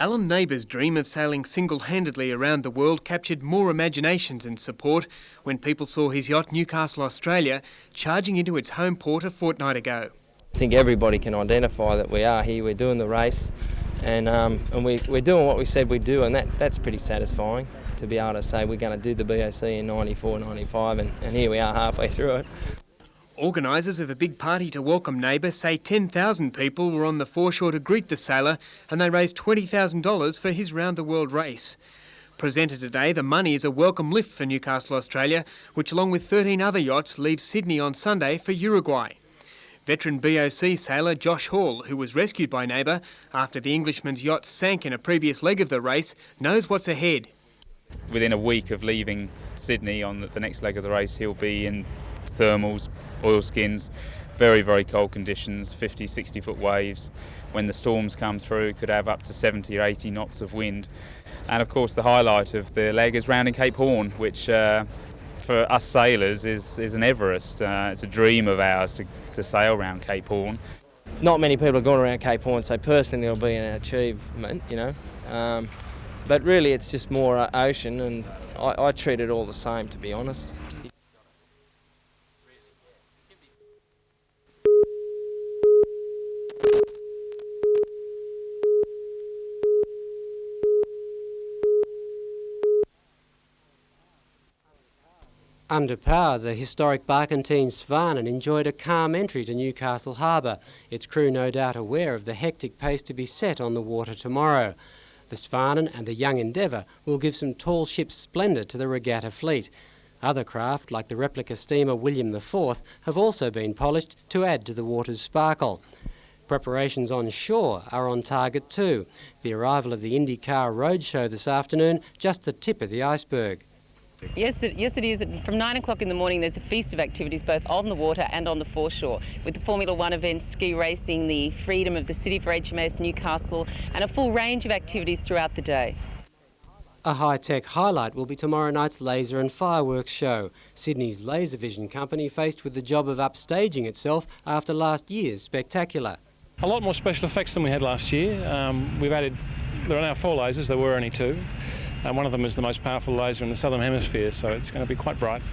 Alan Neighbour's dream of sailing single-handedly around the world captured more imaginations and support when people saw his yacht Newcastle, Australia, charging into its home port a fortnight ago. I think everybody can identify that we are here, we're doing the race, and we're doing what we said we'd do, and that's pretty satisfying to be able to say we're going to do the BOC in 94, 95, and here we are halfway through it. Organisers of a big party to welcome Neighbour say 10,000 people were on the foreshore to greet the sailor, and they raised $20,000 for his round-the-world race. Presented today, the money is a welcome lift for Newcastle, Australia, which along with 13 other yachts leaves Sydney on Sunday for Uruguay. Veteran BOC sailor Josh Hall, who was rescued by Neighbour after the Englishman's yacht sank in a previous leg of the race, knows what's ahead. Within a week of leaving Sydney on the next leg of the race, he'll be in thermals, oilskins, very, very cold conditions, 50, 60-foot waves. When the storms come through, could have up to 70 or 80 knots of wind. And of course the highlight of the leg is rounding Cape Horn, which for us sailors is an Everest. It's a dream of ours to sail round Cape Horn. Not many people are going around Cape Horn, so personally it'll be an achievement, you know. But really it's just more ocean, and I treat it all the same, to be honest. Under power, the historic barkentine Svanen enjoyed a calm entry to Newcastle Harbour, its crew no doubt aware of the hectic pace to be set on the water tomorrow. The Svanen and the Young Endeavour will give some tall ship splendour to the regatta fleet. Other craft, like the replica steamer William IV, have also been polished to add to the water's sparkle. Preparations on shore are on target too. The arrival of the IndyCar Roadshow this afternoon, just the tip of the iceberg. Yes, it is. From 9 o'clock in the morning, there's a feast of activities both on the water and on the foreshore, with the Formula One events, ski racing, the freedom of the city for HMAS Newcastle, and a full range of activities throughout the day. A high-tech highlight will be tomorrow night's laser and fireworks show. Sydney's Laser Vision company faced with the job of upstaging itself after last year's spectacular. A lot more special effects than we had last year. There are now 4 lasers, there were only 2. One of them is the most powerful laser in the southern hemisphere, so it's going to be quite bright.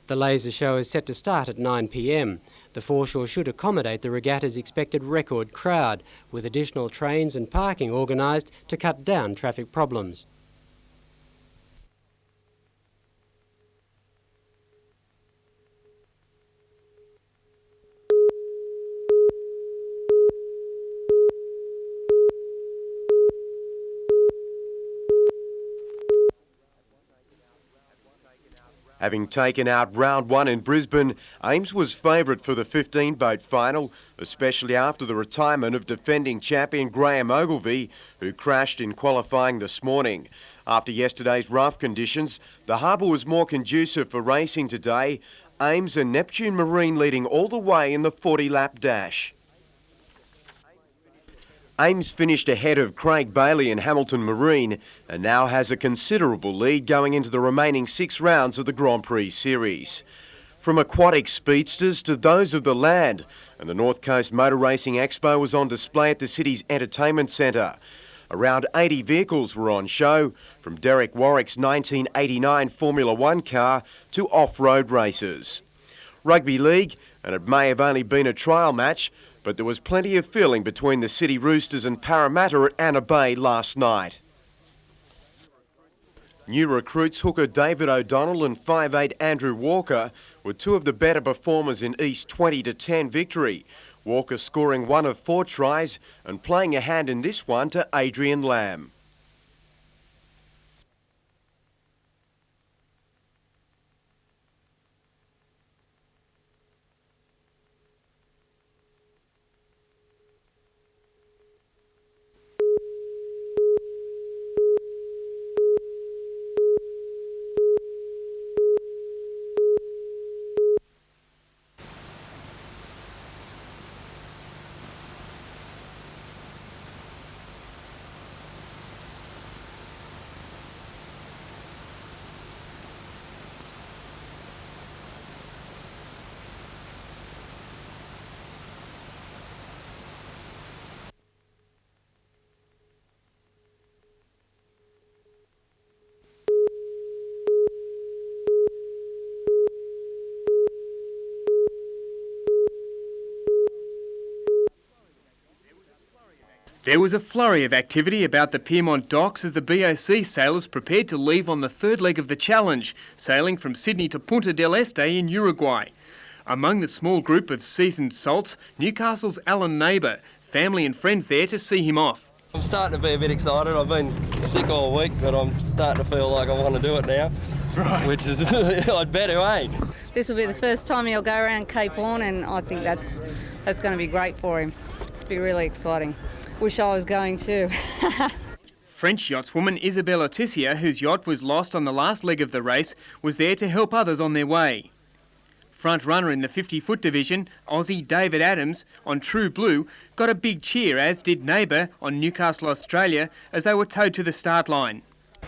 The laser show is set to start at 9 p.m. The foreshore should accommodate the regatta's expected record crowd, with additional trains and parking organised to cut down traffic problems. Having taken out round 1 in Brisbane, Ames was favourite for the 15-boat final, especially after the retirement of defending champion Graham Ogilvy, who crashed in qualifying this morning. After yesterday's rough conditions, the harbour was more conducive for racing today, Ames and Neptune Marine leading all the way in the 40-lap dash. Ames finished ahead of Craig Bailey and Hamilton Marine and now has a considerable lead going into the remaining 6 rounds of the Grand Prix series. From aquatic speedsters to those of the land, and the North Coast Motor Racing Expo was on display at the city's entertainment centre. Around 80 vehicles were on show, from Derek Warwick's 1989 Formula One car to off-road races. Rugby league, and it may have only been a trial match, but there was plenty of feeling between the City Roosters and Parramatta at Anna Bay last night. New recruits hooker David O'Donnell and 5'8" Andrew Walker were 2 of the better performers in East's 20-10 victory. Walker scoring 1 of 4 tries and playing a hand in this one to Adrian Lamb. There was a flurry of activity about the Pyrmont docks as the BOC sailors prepared to leave on the third leg of the challenge, sailing from Sydney to Punta del Este in Uruguay. Among the small group of seasoned salts, Newcastle's Alan Neighbour, family and friends there to see him off. I'm starting to be a bit excited. I've been sick all week, but I'm starting to feel like I want to do it now, right. Which is, I'd better, eh? This will be the first time he'll go around Cape Horn, and I think that's going to be great for him. It'll be really exciting. Wish I was going too. French yachtswoman Isabelle Otissia, whose yacht was lost on the last leg of the race, was there to help others on their way. Front runner in the 50-foot division, Aussie David Adams, on True Blue, got a big cheer, as did Neighbour on Newcastle, Australia, as they were towed to the start line.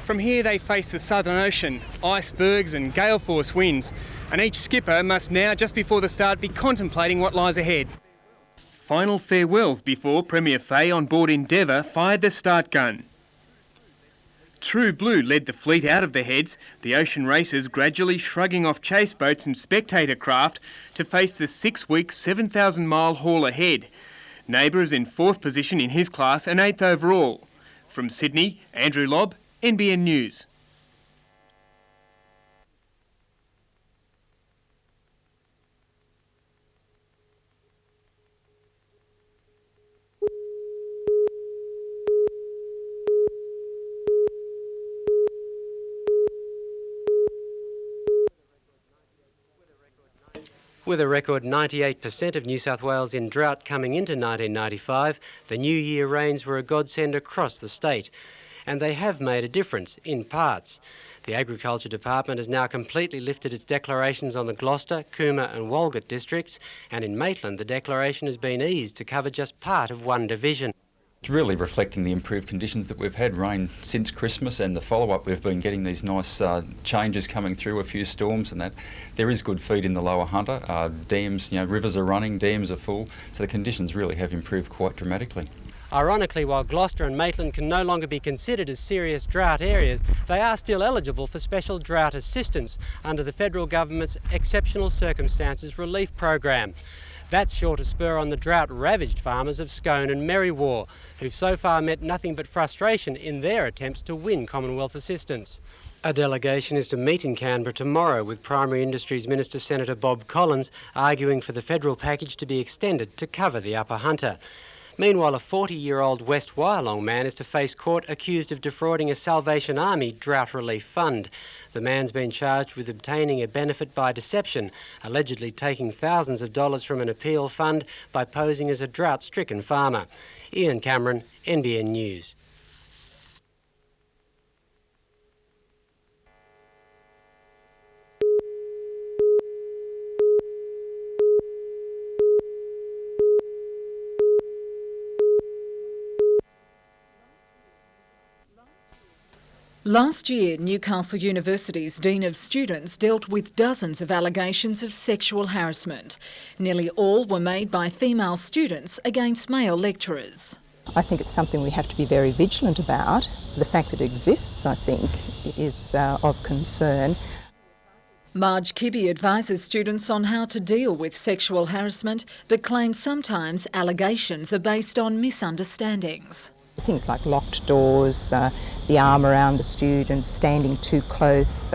From here they face the Southern Ocean, icebergs and gale force winds, and each skipper must now, just before the start, be contemplating what lies ahead. Final farewells before Premier Faye on board Endeavour fired the start gun. True Blue led the fleet out of the heads, the ocean racers gradually shrugging off chase boats and spectator craft to face the 6-week, 7,000-mile haul ahead. Neighbour is in 4th position in his class and 8th overall. From Sydney, Andrew Lobb, NBN News. With a record 98% of New South Wales in drought coming into 1995, the New Year rains were a godsend across the state. And they have made a difference, in parts. The Agriculture Department has now completely lifted its declarations on the Gloucester, Cooma and Walgett districts, and in Maitland the declaration has been eased to cover just part of one division. It's really reflecting the improved conditions that we've had rain since Christmas, and the follow-up we've been getting these nice changes coming through, a few storms and that. There is good feed in the lower Hunter. Dams, rivers are running, dams are full, so the conditions really have improved quite dramatically. Ironically, while Gloucester and Maitland can no longer be considered as serious drought areas, they are still eligible for special drought assistance under the federal government's Exceptional Circumstances Relief Program. That's sure to spur on the drought-ravaged farmers of Scone and Merriwar, who've so far met nothing but frustration in their attempts to win Commonwealth assistance. A delegation is to meet in Canberra tomorrow with Primary Industries Minister Senator Bob Collins arguing for the federal package to be extended to cover the Upper Hunter. Meanwhile, a 40-year-old West Wyalong man is to face court accused of defrauding a Salvation Army drought relief fund. The man's been charged with obtaining a benefit by deception, allegedly taking thousands of dollars from an appeal fund by posing as a drought-stricken farmer. Ian Cameron, NBN News. Last year, Newcastle University's Dean of Students dealt with dozens of allegations of sexual harassment. Nearly all were made by female students against male lecturers. I think it's something we have to be very vigilant about. The fact that it exists, I think, is of concern. Marge Kibbe advises students on how to deal with sexual harassment, but claims sometimes allegations are based on misunderstandings. Things like locked doors, the arm around the student, standing too close,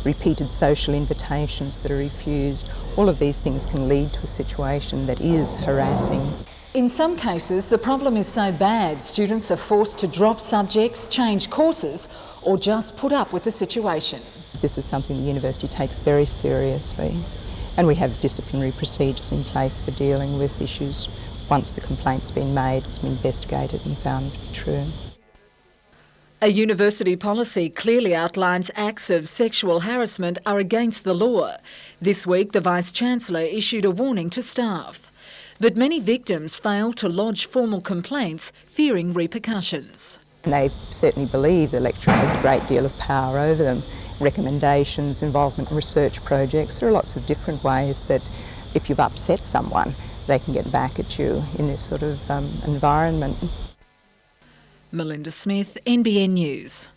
repeated social invitations that are refused. All of these things can lead to a situation that is harassing. In some cases, the problem is so bad, students are forced to drop subjects, change courses, or just put up with the situation. This is something the university takes very seriously, and we have disciplinary procedures in place for dealing with issues. Once the complaint's been made, it's been investigated and found to be true. A university policy clearly outlines acts of sexual harassment are against the law. This week, the Vice-Chancellor issued a warning to staff. But many victims failed to lodge formal complaints, fearing repercussions. They certainly believe the lecturer has a great deal of power over them. Recommendations, involvement in research projects, there are lots of different ways that if you've upset someone, they can get back at you in this sort of environment. Melinda Smith, NBN News.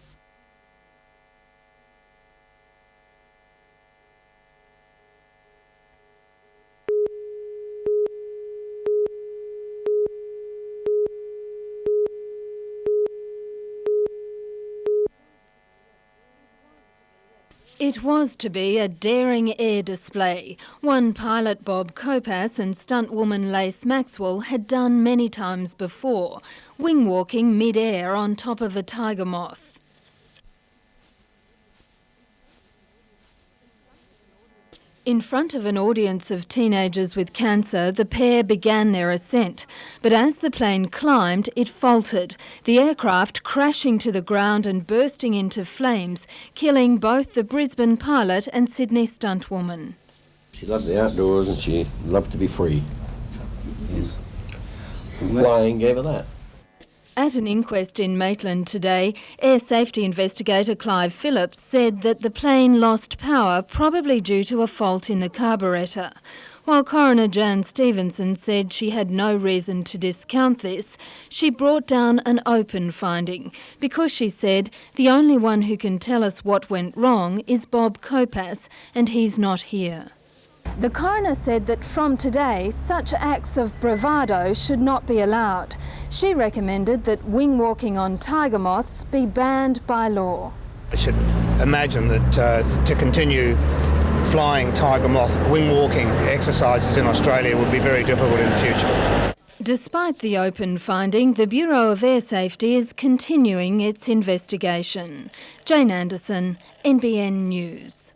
It was to be a daring air display, one pilot Bob Copas and stuntwoman Lace Maxwell had done many times before, wing-walking mid-air on top of a tiger moth. In front of an audience of teenagers with cancer, the pair began their ascent. But as the plane climbed, it faltered, the aircraft crashing to the ground and bursting into flames, killing both the Brisbane pilot and Sydney stuntwoman. She loved the outdoors and she loved to be free. Yes. And flying gave her that. At an inquest in Maitland today, air safety investigator Clive Phillips said that the plane lost power probably due to a fault in the carburettor. While coroner Jan Stevenson said she had no reason to discount this, she brought down an open finding because she said the only one who can tell us what went wrong is Bob Copas, and he's not here. The coroner said that from today, such acts of bravado should not be allowed. She recommended that wing-walking on tiger moths be banned by law. I should imagine that to continue flying tiger moth wing-walking exercises in Australia would be very difficult in the future. Despite the open finding, the Bureau of Air Safety is continuing its investigation. Jane Anderson, NBN News.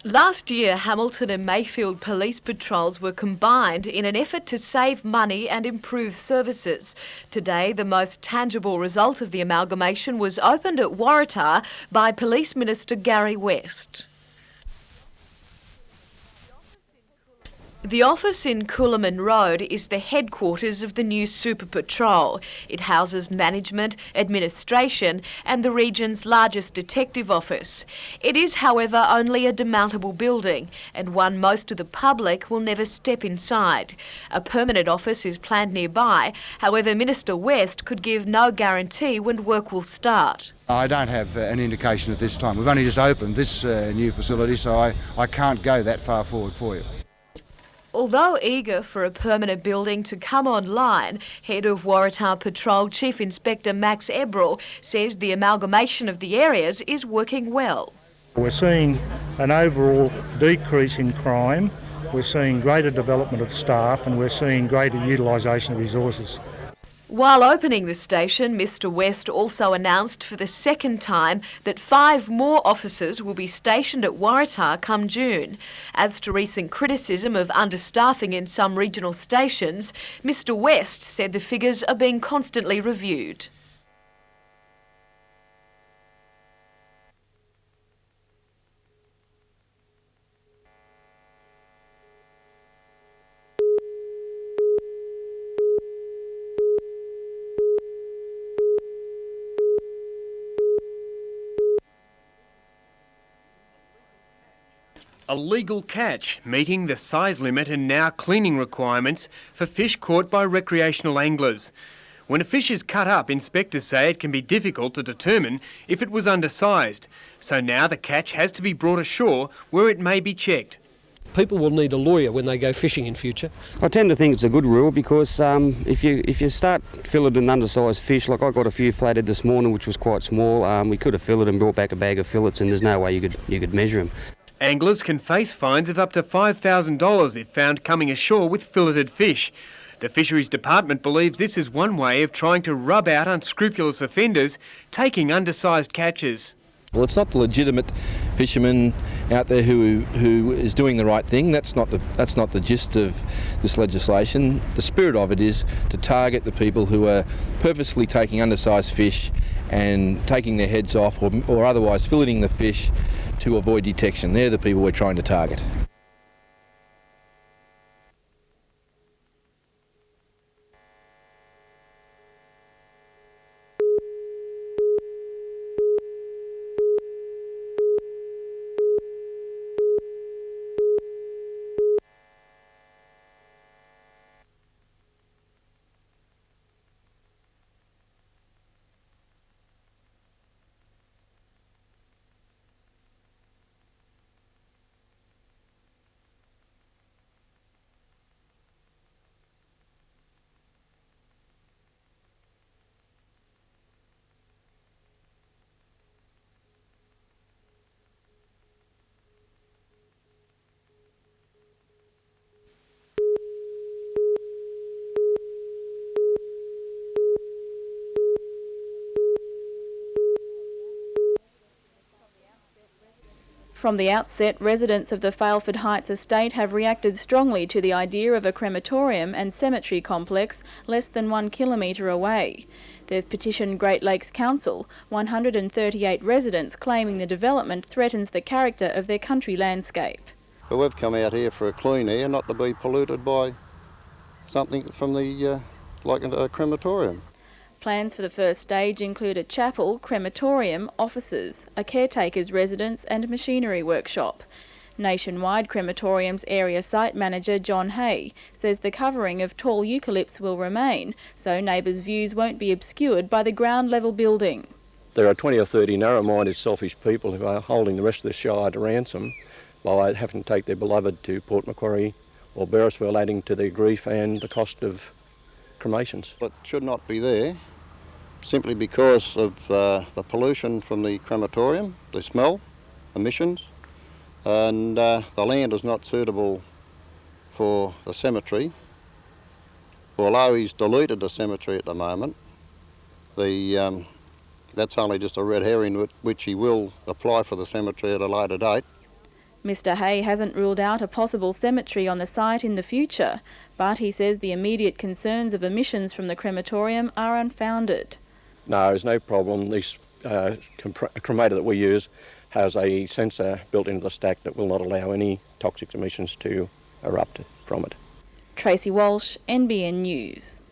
Last year, Hamilton and Mayfield police patrols were combined in an effort to save money and improve services. Today, the most tangible result of the amalgamation was opened at Waratah by Police Minister Gary West. The office in Coolaman Road is the headquarters of the new Super Patrol. It houses management, administration and the region's largest detective office. It is, however, only a demountable building and one most of the public will never step inside. A permanent office is planned nearby. However, Minister West could give no guarantee when work will start. I don't have an indication at this time. We've only just opened this new facility, so I can't go that far forward for you. Although eager for a permanent building to come online, Head of Waratah Patrol Chief Inspector Max Ebrel says the amalgamation of the areas is working well. We're seeing an overall decrease in crime, we're seeing greater development of staff and we're seeing greater utilisation of resources. While opening the station, Mr West also announced for the second time that 5 more officers will be stationed at Waratah come June. As to recent criticism of understaffing in some regional stations, Mr West said the figures are being constantly reviewed. A legal catch, meeting the size limit and now cleaning requirements for fish caught by recreational anglers. When a fish is cut up, inspectors say it can be difficult to determine if it was undersized. So now the catch has to be brought ashore where it may be checked. People will need a lawyer when they go fishing in future. I tend to think it's a good rule because if you start filleting undersized fish, like I got a few flathead this morning which was quite small, we could have filleted and brought back a bag of fillets and there's no way you could measure them. Anglers can face fines of up to $5,000 if found coming ashore with filleted fish. The Fisheries Department believes this is one way of trying to rub out unscrupulous offenders taking undersized catches. Well, it's not the legitimate fisherman out there who is doing the right thing. That's not the gist of this legislation. The spirit of it is to target the people who are purposely taking undersized fish and taking their heads off or otherwise filleting the fish to avoid detection. They're the people we're trying to target. From the outset, residents of the Faleford Heights estate have reacted strongly to the idea of a crematorium and cemetery complex less than 1 kilometre away. They've petitioned Great Lakes Council, 138 residents claiming the development threatens the character of their country landscape. But we've come out here for a clean air, not to be polluted by something from the, like a crematorium. Plans for the first stage include a chapel, crematorium, offices, a caretaker's residence and machinery workshop. Nationwide Crematorium's area site manager John Hay says the covering of tall eucalypts will remain, so neighbours' views won't be obscured by the ground level building. There are 20 or 30 narrow-minded, selfish people who are holding the rest of the shire to ransom by having to take their beloved to Port Macquarie or Beresford, adding to their grief and the cost of cremations. It should not be there, simply because of the pollution from the crematorium, the smell, emissions, and the land is not suitable for the cemetery. Although he's deleted the cemetery at the moment, that's only just a red herring which he will apply for the cemetery at a later date. Mr Hay hasn't ruled out a possible cemetery on the site in the future, but he says the immediate concerns of emissions from the crematorium are unfounded. No, there's no problem. This cremator that we use has a sensor built into the stack that will not allow any toxic emissions to erupt from it. Tracy Walsh, NBN News.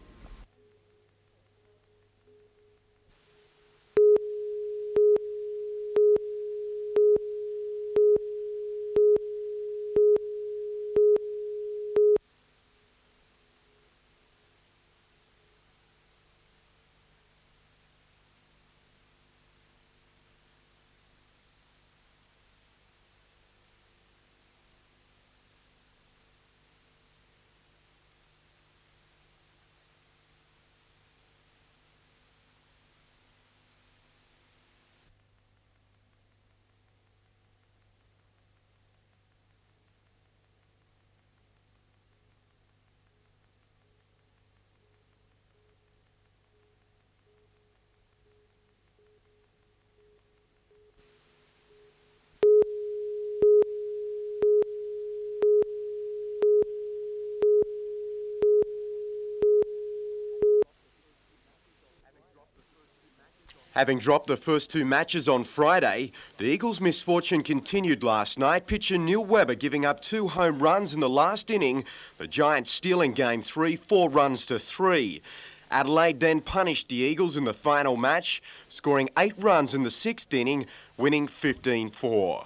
Having dropped the first 2 matches on Friday, the Eagles' misfortune continued last night, pitcher Neil Webber giving up 2 home runs in the last inning, the Giants stealing Game 3, 4 runs to 3. Adelaide then punished the Eagles in the final match, scoring 8 runs in the 6th inning, winning 15-4.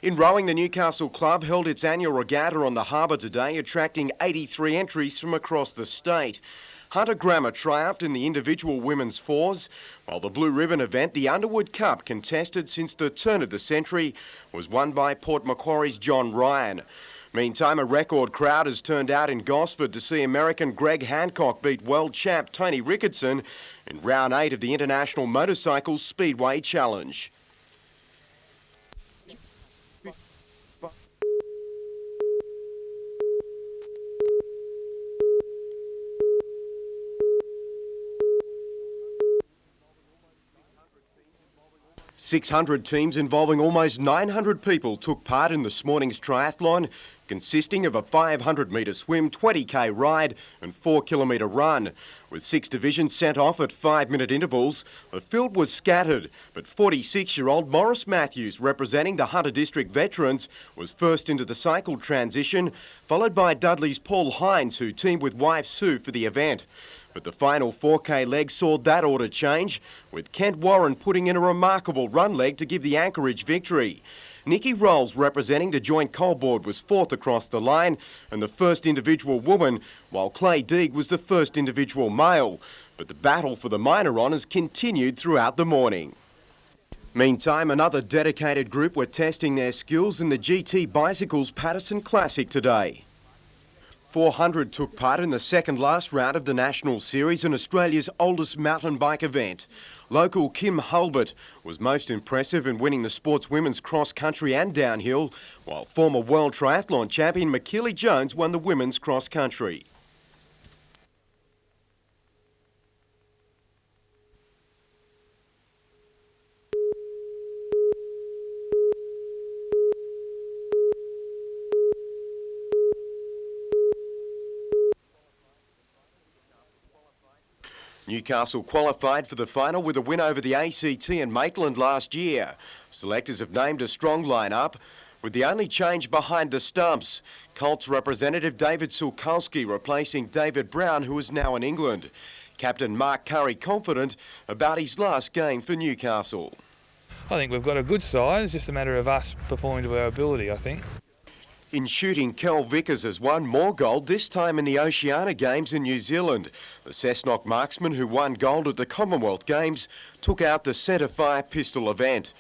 In rowing, the Newcastle club held its annual regatta on the harbour today, attracting 83 entries from across the state. Hunter Grammer triumphed in the individual women's fours, while the Blue Ribbon event, the Underwood Cup, contested since the turn of the century, was won by Port Macquarie's John Ryan. Meantime, a record crowd has turned out in Gosford to see American Greg Hancock beat world champ Tony Ricketson in round 8 of the International Motorcycle Speedway Challenge. .600 teams involving almost 900 people took part in this morning's triathlon, consisting of a 500-metre swim, 20k ride and 4-kilometre run. With 6 divisions sent off at 5-minute intervals, the field was scattered, but 46-year-old Maurice Matthews, representing the Hunter District veterans, was first into the cycle transition, followed by Dudley's Paul Hines, who teamed with wife Sue for the event. But the final 4k leg saw that order change, with Kent Warren putting in a remarkable run leg to give the Anchorage victory. Nikki Rolls, representing the Joint Coal Board, was 4th across the line and the first individual woman, while Clay Deeg was the first individual male. But the battle for the minor honours continued throughout the morning. Meantime, another dedicated group were testing their skills in the GT Bicycles Patterson Classic today. 400 took part in the second last round of the National Series and Australia's oldest mountain bike event. Local Kim Hulbert was most impressive in winning the sport's women's cross-country and downhill, while former world triathlon champion McKeely Jones won the women's cross-country. Newcastle qualified for the final with a win over the ACT and Maitland last year. Selectors have named a strong lineup, with the only change behind the stumps. Colts representative David Sulkowski replacing David Brown, who is now in England. Captain Mark Curry confident about his last game for Newcastle. I think we've got a good side. It's just a matter of us performing to our ability, I think. In shooting, Kel Vickers has won more gold, this time in the Oceania Games in New Zealand. The Cessnock marksman who won gold at the Commonwealth Games took out the centre-fire pistol event.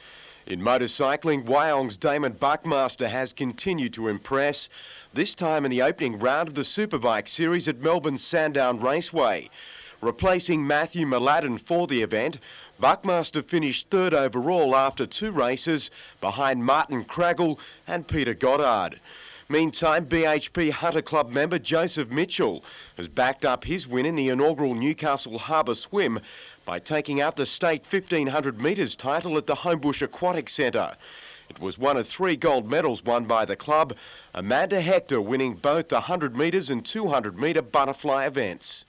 In motorcycling, Wyong's Damon Buckmaster has continued to impress, this time in the opening round of the Superbike Series at Melbourne's Sandown Raceway. Replacing Matthew Mladen for the event, Buckmaster finished third overall after 2 races, behind Martin Craggle and Peter Goddard. Meantime, BHP Hunter Club member Joseph Mitchell has backed up his win in the inaugural Newcastle Harbour Swim by taking out the state 1500 metres title at the Homebush Aquatic Centre. It was one of 3 gold medals won by the club, Amanda Hector winning both the 100 metres and 200 metre butterfly events.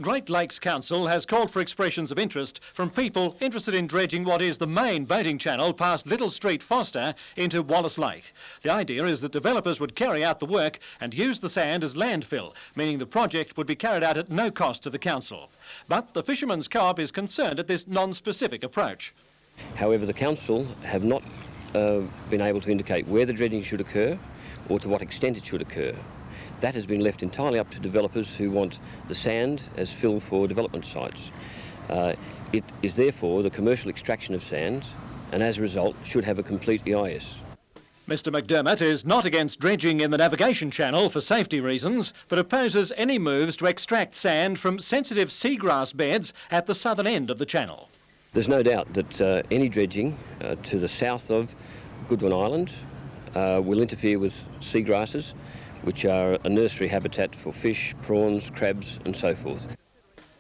Great Lakes Council has called for expressions of interest from people interested in dredging what is the main boating channel past Little Street Foster into Wallace Lake. The idea is that developers would carry out the work and use the sand as landfill, meaning the project would be carried out at no cost to the council. But the Fishermen's Co-op is concerned at this non-specific approach. However, the council have not been able to indicate where the dredging should occur or to what extent it should occur. That has been left entirely up to developers who want the sand as fill for development sites. It is therefore the commercial extraction of sand, and as a result should have a complete EIS. Mr McDermott is not against dredging in the navigation channel for safety reasons, but opposes any moves to extract sand from sensitive seagrass beds at the southern end of the channel. There's no doubt that any dredging to the south of Goodwin Island will interfere with seagrasses, which are a nursery habitat for fish, prawns, crabs and so forth.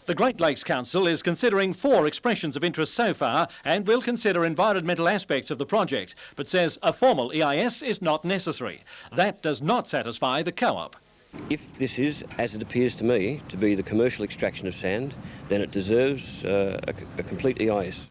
The Great Lakes Council is considering 4 expressions of interest so far and will consider environmental aspects of the project, but says a formal EIS is not necessary. That does not satisfy the co-op. If this is, as it appears to me, to be the commercial extraction of sand, then it deserves a complete EIS.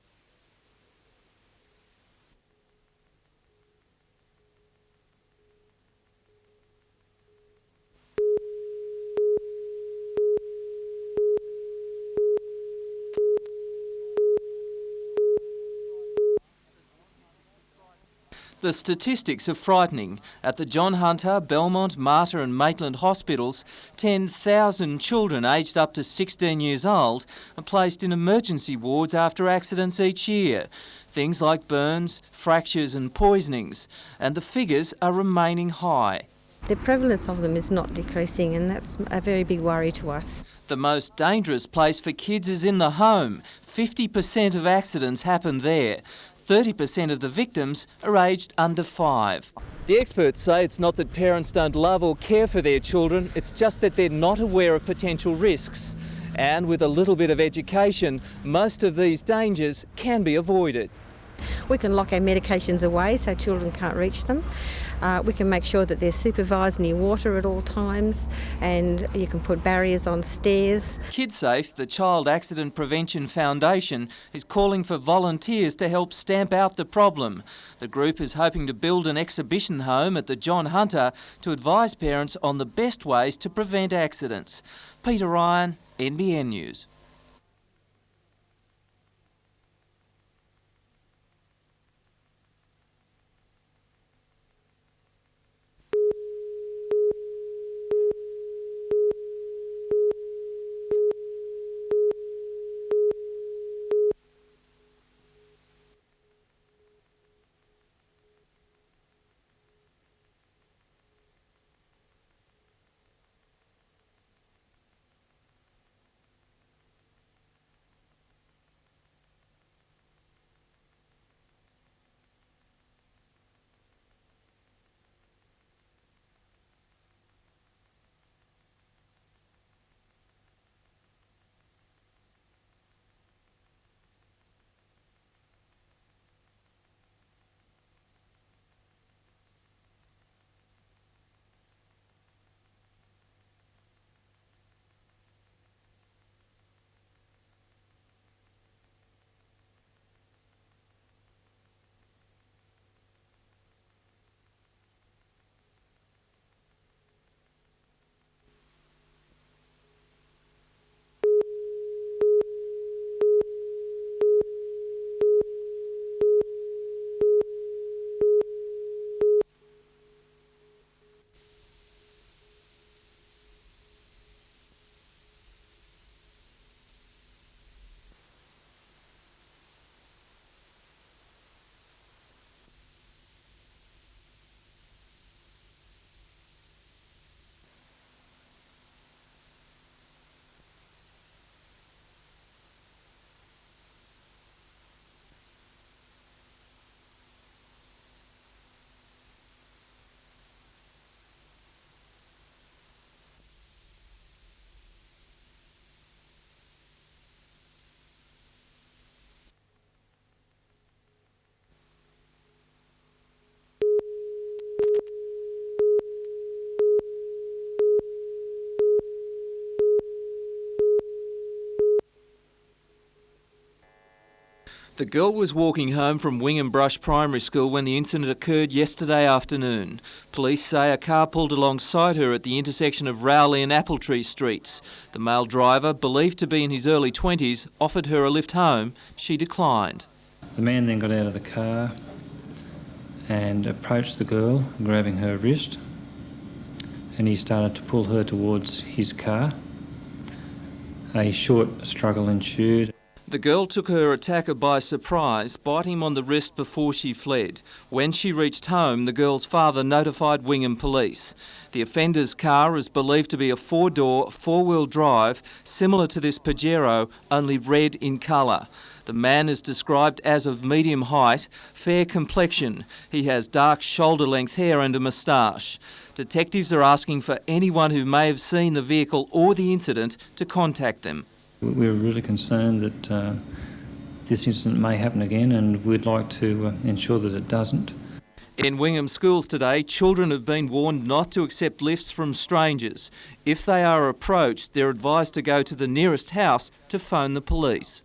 The statistics are frightening. At the John Hunter, Belmont, Mater and Maitland hospitals, 10,000 children aged up to 16 years old are placed in emergency wards after accidents each year. Things like burns, fractures and poisonings, and the figures are remaining high. The prevalence of them is not decreasing, and that's a very big worry to us. The most dangerous place for kids is in the home. 50% of accidents happen there. 30% of the victims are aged under 5. The experts say it's not that parents don't love or care for their children, it's just that they're not aware of potential risks. And with a little bit of education, most of these dangers can be avoided. We can lock our medications away so children can't reach them. We can make sure that they're supervised near water at all times, and you can put barriers on stairs. KidSafe, the Child Accident Prevention Foundation, is calling for volunteers to help stamp out the problem. The group is hoping to build an exhibition home at the John Hunter to advise parents on the best ways to prevent accidents. Peter Ryan, NBN News. The girl was walking home from Wingham Brush Primary School when the incident occurred yesterday afternoon. Police say a car pulled alongside her at the intersection of Rowley and Appletree Streets. The male driver, believed to be in his early 20s, offered her a lift home. She declined. The man then got out of the car and approached the girl, grabbing her wrist, and he started to pull her towards his car. A short struggle ensued. The girl took her attacker by surprise, biting him on the wrist before she fled. When she reached home, the girl's father notified Wingham Police. The offender's car is believed to be a four-door, four-wheel drive, similar to this Pajero, only red in colour. The man is described as of medium height, fair complexion. He has dark shoulder-length hair and a moustache. Detectives are asking for anyone who may have seen the vehicle or the incident to contact them. We're really concerned that this incident may happen again, and we'd like to ensure that it doesn't. In Wingham schools today, children have been warned not to accept lifts from strangers. If they are approached, they're advised to go to the nearest house to phone the police.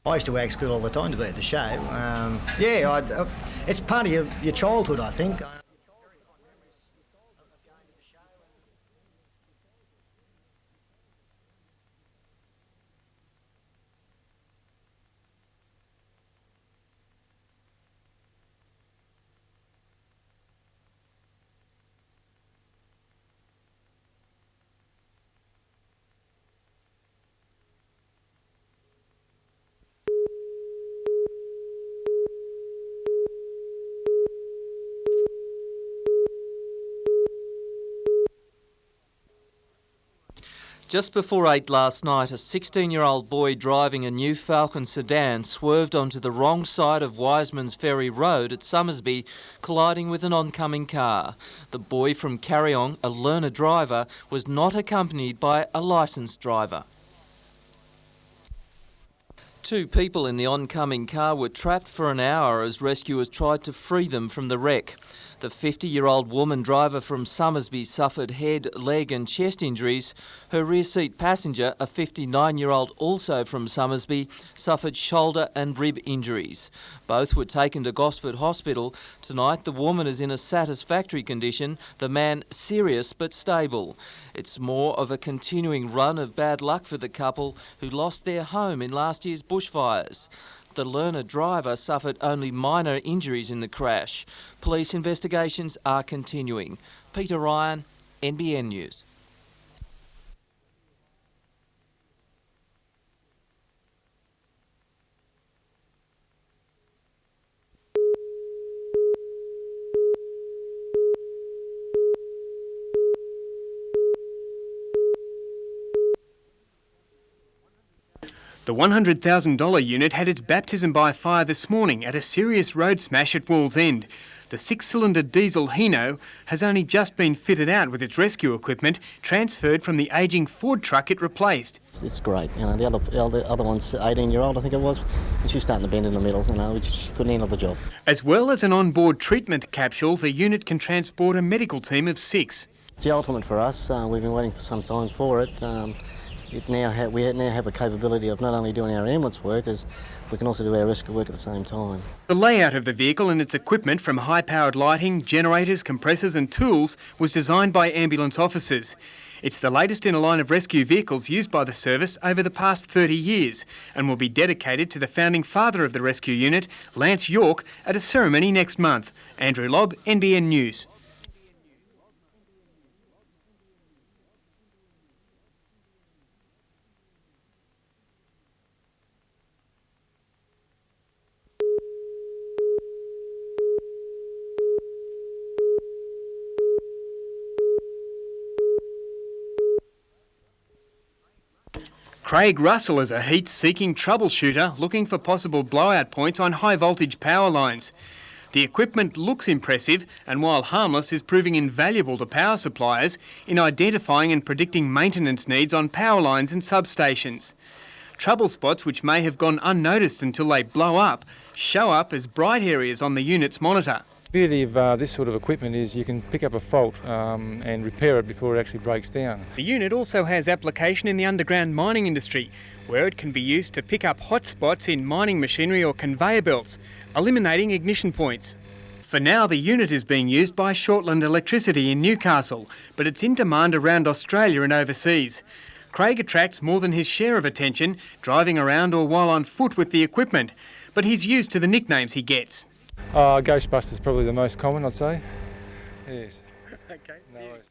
I used to work school all the time to be at the show. It's part of your childhood, I think. Just before 8 last night, a 16-year-old boy driving a new Falcon sedan swerved onto the wrong side of Wiseman's Ferry Road at Summersby, colliding with an oncoming car. The boy from Carryong, a learner driver, was not accompanied by a licensed driver. 2 people in the oncoming car were trapped for an hour as rescuers tried to free them from the wreck. The 50-year-old woman driver from Summersby suffered head, leg and chest injuries. Her rear seat passenger, a 59-year-old also from Summersby, suffered shoulder and rib injuries. Both were taken to Gosford Hospital. Tonight the woman is in a satisfactory condition, the man serious but stable. It's more of a continuing run of bad luck for the couple who lost their home in last year's bushfires. The learner driver suffered only minor injuries in the crash. Police investigations are continuing. Peter Ryan, NBN News. The $100,000 unit had its baptism by fire this morning at a serious road smash at Wallsend. The 6-cylinder diesel Hino has only just been fitted out with its rescue equipment, transferred from the ageing Ford truck it replaced. It's great. You know, the other one's 18-year-old, I think it was, and she's starting to bend in the middle. You know, she couldn't handle the job. As well as an onboard treatment capsule, the unit can transport a medical team of 6. It's the ultimate for us. We've been waiting for some time for it. we now have a capability of not only doing our ambulance work, as we can also do our rescue work at the same time. The layout of the vehicle and its equipment, from high-powered lighting, generators, compressors and tools, was designed by ambulance officers. It's the latest in a line of rescue vehicles used by the service over the past 30 years and will be dedicated to the founding father of the rescue unit, Lance York, at a ceremony next month. Andrew Lobb, NBN News. Craig Russell is a heat-seeking troubleshooter looking for possible blowout points on high-voltage power lines. The equipment looks impressive and, while harmless, is proving invaluable to power suppliers in identifying and predicting maintenance needs on power lines and substations. Trouble spots which may have gone unnoticed until they blow up show up as bright areas on the unit's monitor. The beauty of this sort of equipment is you can pick up a fault and repair it before it actually breaks down. The unit also has application in the underground mining industry, where it can be used to pick up hot spots in mining machinery or conveyor belts, eliminating ignition points. For now, the unit is being used by Shortland Electricity in Newcastle, but it's in demand around Australia and overseas. Craig attracts more than his share of attention, driving around or while on foot with the equipment, but he's used to the nicknames he gets. Ghostbuster's probably the most common, I'd say. Yes. Okay. No worries.